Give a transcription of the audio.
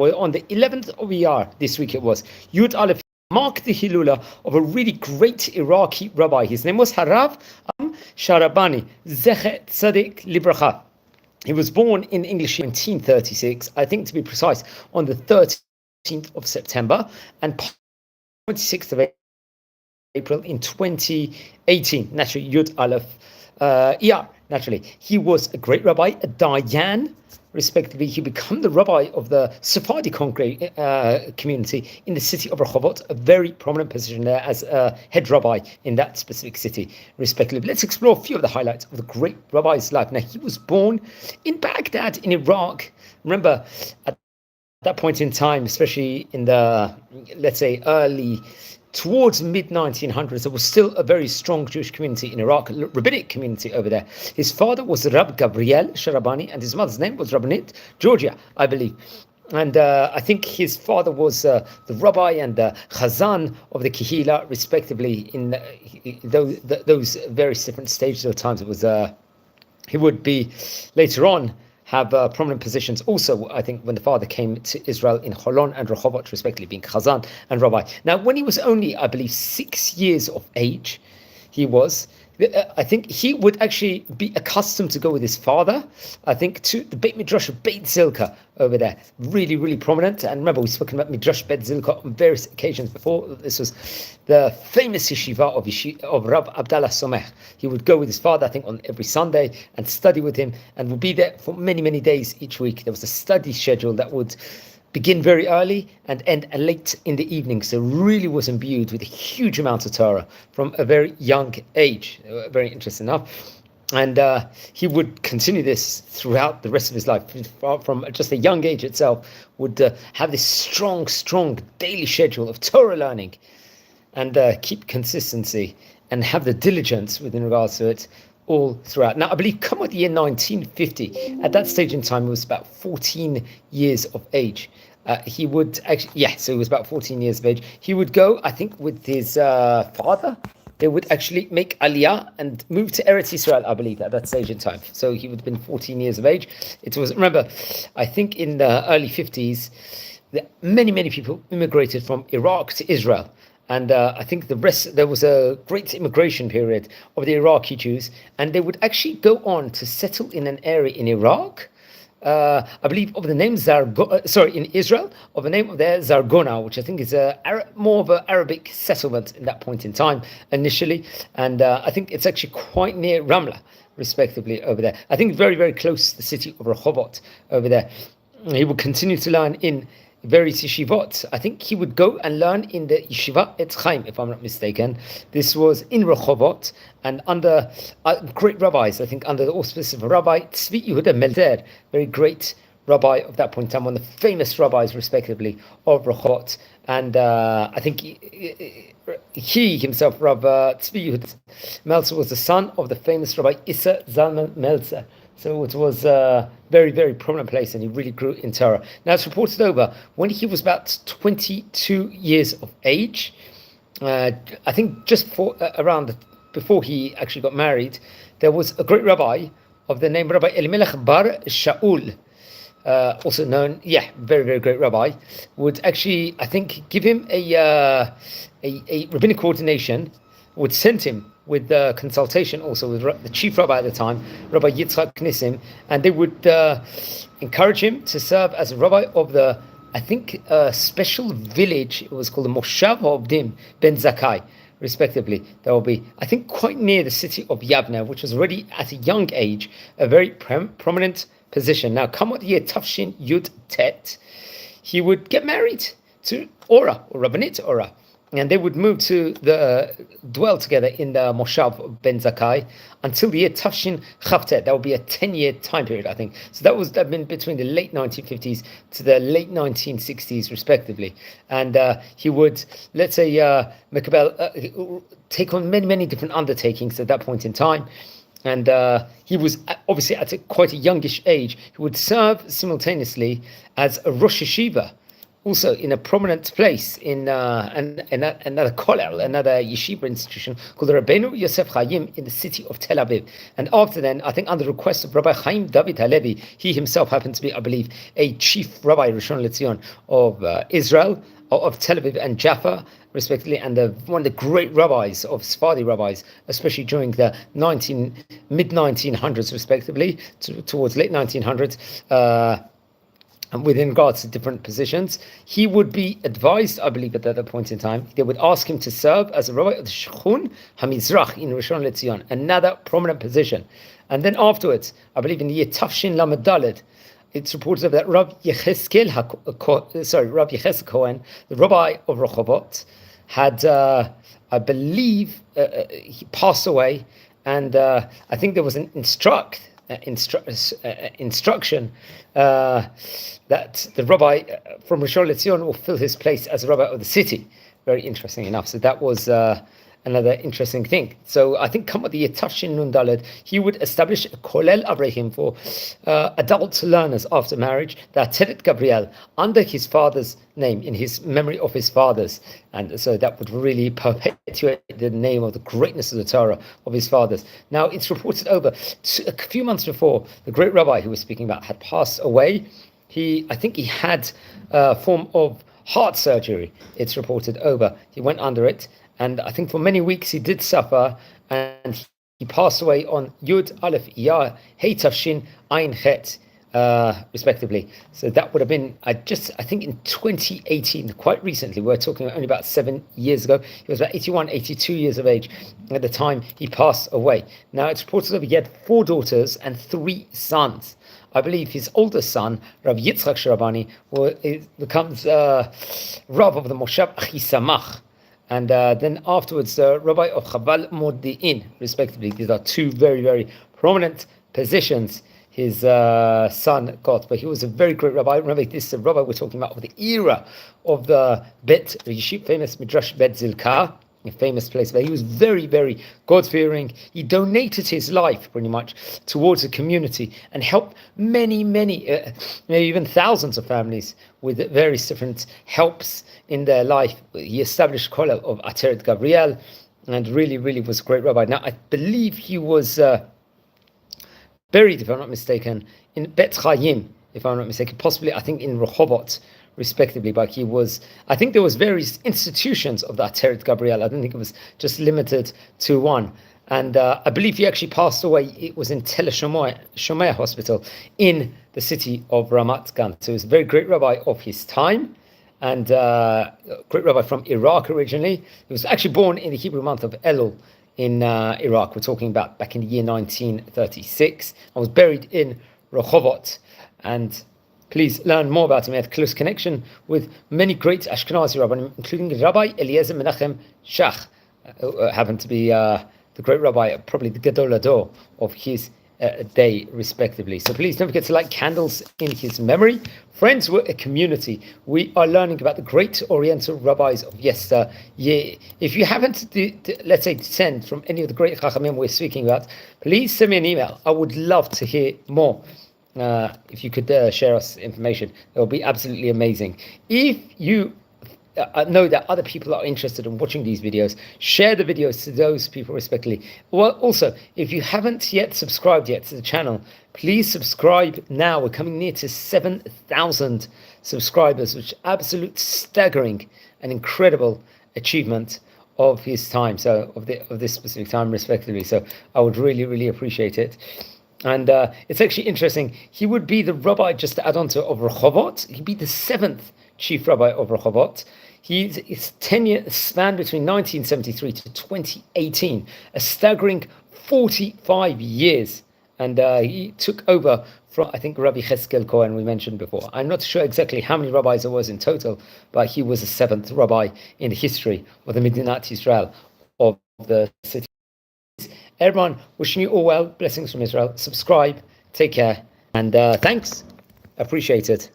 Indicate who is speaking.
Speaker 1: on the 11th of Iyar this week it was, Yud Aleph, marked the Hilula of a really great Iraqi rabbi. His name was Harav Sharabani Z'tl Libracha. He was born in English in 1936, I think to be precise, on the 13th of September and 26th of April in 2018. Naturally, Yud Aleph Iyar. Naturally, he was a great rabbi, a Dayan, respectively. He became the rabbi of the Sephardi community in the city of Rexhoבות, a very prominent position there as a head rabbi in that specific city, respectively. Let's explore a few of the highlights of the great rabbi's life. Now, he was born in Baghdad, in Iraq. Remember, at that point in time, especially in the, let's say, towards mid-1900s, there was still a very strong Jewish community in Iraq, a rabbinic community over there. His father was Rabbi Gabriel Sharabani, and his mother's name was Rabbinit Georgia, I believe. And I think his father was the rabbi and the chazan of the Kehila, respectively, in those various different stages of times. It was he would be later on have prominent positions also, I think, when the father came to Israel in Holon and Rexhoבות, respectively, being Chazan and Rabbi. Now, when he was only, I believe, 6 years of age, I think he would actually be accustomed to go with his father, I think, to the Beit Midrash of Beit Zilka over there. Really, really prominent. And remember, we've spoken about Midrash Beit Zilka on various occasions before. This was the famous yeshiva of Rav Abdallah Somech. He would go with his father, I think, on every Sunday and study with him, and would be there for many, many days each week. There was a study schedule that would begin very early and end late in the evening. So really was imbued with a huge amount of Torah from a very young age. Very interesting enough. And he would continue this throughout the rest of his life. From just a young age itself, would have this strong daily schedule of Torah learning and keep consistency and have the diligence within regards to it all throughout. Now, I believe come with the year 1950, at that stage in time, he was about 14 years of age. He would actually, so he was about 14 years of age. He would go, I think, with his father. They would actually make Aliyah and move to Eretz Israel, I believe, at that stage in time. So he would have been 14 years of age. It was, remember, I think in the early 50s, many people immigrated from Iraq to Israel. And I think there was a great immigration period of the Iraqi Jews, and they would actually go on to settle in an area in Iraq, I believe of the name in Israel, of the name of their Zargona, which I think is more of an Arabic settlement in that point in time initially. And I think it's actually quite near Ramla, respectively, over there. I think very, very close to the city of Rexhoבות over there. He would continue to learn in various yeshivot. I think he would go and learn in the yeshiva Etz Chaim, if I'm not mistaken. This was in Rexhoבות and under great rabbis, I think under the auspices of Rabbi Tzvi Yehuda Melzer, very great rabbi of that point in time, one of the famous rabbis, respectively, of Rexhoבות. And I think he himself, Rabbi Tzvi Yehuda Melzer, was the son of the famous Rabbi Issa Zalman Melzer. So it was a very, very prominent place, and he really grew in Torah. Now, it's reported over when he was about 22 years of age. I think just before he actually got married, there was a great rabbi of the name Rabbi Elimelech Bar Shaul, also known, very, very great rabbi, would actually, I think, give him a rabbinic ordination, would send him with consultation also with the chief rabbi at the time, Rabbi Yitzchak Nissim, and they would encourage him to serve as a rabbi of the, I think, special village. It was called the Moshav Ha'Ovdim Ben Zakkai, respectively. That will be, I think, quite near the city of Yavne, which was already at a young age a very prominent position. Now, come what year Tafshin Yud Tet, he would get married to Ora, or Rabbinit Ora. And they would move to dwell together in the Moshav Ben Zakkai until the year Tafshin Chavtet. That would be a 10-year time period, I think. So that would have been between the late 1950s to the late 1960s, respectively. And he would, let's say, take on many different undertakings at that point in time. And he was obviously at quite a youngish age. He would serve simultaneously as a Rosh Yeshiva also in a prominent place in another kollel, another yeshiva institution called the Rabbeinu Yosef Chaim in the city of Tel Aviv. And after then, I think under request of Rabbi Chaim David Halevi, he himself happened to be, I believe, a chief rabbi, Rishon LeZion, of Israel, of Tel Aviv and Jaffa, respectively, and one of the great rabbis of Sephardi rabbis, especially during the mid-1900s, respectively, towards late 1900s, and within regards to different positions. He would be advised, I believe, at that point in time, they would ask him to serve as a rabbi of the Shechun HaMizrach in Rishon LeZion, another prominent position. And then afterwards, I believe in the year Tafshin Lamed Daled, it's reported that Rabbi Yecheskel Cohen, the rabbi of Rexhovot, had, I believe, he passed away, and I think there was an instruction that the rabbi from Rishon LeZion will fill his place as a rabbi of the city. Very interesting enough. So that was another interesting thing. So I think come with the year Tafshin Nun Daled, he would establish a kollel Avraham for adult learners after marriage, the Ateret Gabriel, under his father's name, in his memory of his fathers. And so that would really perpetuate the name of the greatness of the Torah of his fathers. Now, it's reported over a few months before the great rabbi who was speaking about had passed away. I think he had a form of heart surgery. It's reported over. He went under it. And I think for many weeks he did suffer, and he passed away on Yud Aleph Iyar Hey Tafshin Ayin Chet, respectively. So that would have been, I think in 2018, quite recently, we're talking only about 7 years ago. He was about 81, 82 years of age at the time he passed away. Now it's reported that he had 4 daughters and 3 sons. I believe his oldest son, Rabbi Yitzchak Sharabani, becomes Rav of the Moshav Achisamach. And then afterwards, the Rabbi of Chabal Modi'in, respectively. These are 2 very, very prominent positions his son got. But he was a very great rabbi. Remember, this is a rabbi we're talking about of the era of the Bet Yeshiva, famous Midrash Bet Zilka, a famous place where he was very, very God-fearing. He donated his life pretty much towards the community and helped many, maybe even thousands of families with various different helps in their life. He established kollel of Ateret Gabriel and really, really was a great rabbi. Now, I believe he was buried, if I'm not mistaken, in Bet Chaim, if I'm not mistaken, possibly, I think, in Rexhovot, respectively, but he was, I think there was various institutions of the Ateret Gabriel. I don't think it was just limited to one. And I believe he actually passed away. It was in Tel Shomer Hospital in the city of Ramat Gan. So he was a very great rabbi of his time, and great rabbi from Iraq originally. He was actually born in the Hebrew month of Elul in Iraq. We're talking about back in the year 1936. I was buried in Rexhovot, and please learn more about him. He had close connection with many great Ashkenazi rabbis, including Rabbi Eliezer Menachem Shach, who happened to be the great rabbi, probably the Gadol Ador of his day, respectively. So please don't forget to light candles in his memory. Friends, we're a community. We are learning about the great Oriental rabbis of yesteryear. If you haven't, let's say, descend from any of the great Chachamim we're speaking about, please send me an email. I would love to hear more. If you could share us information, it will be absolutely amazing. If you know that other people are interested in watching these videos, share the videos to those people respectively. Well, also, if you haven't yet subscribed yet to the channel, please subscribe now. We're coming near to 7,000 subscribers, which is absolute staggering and incredible achievement of his time, so of this specific time respectively. So I would really, really appreciate it. And it's actually interesting. He would be the rabbi, just to add on to, of Rexhovot. He'd be the 7th chief rabbi of Rexhovot. His tenure spanned between 1973 to 2018, a staggering 45 years. And he took over from, I think, Rabbi Yecheskel Cohen, we mentioned before. I'm not sure exactly how many rabbis there was in total, but he was the 7th rabbi in the history of the Medinat Israel, of the city. Everyone, wishing you all well. Blessings from Israel. Subscribe. Take care. And thanks. Appreciate it.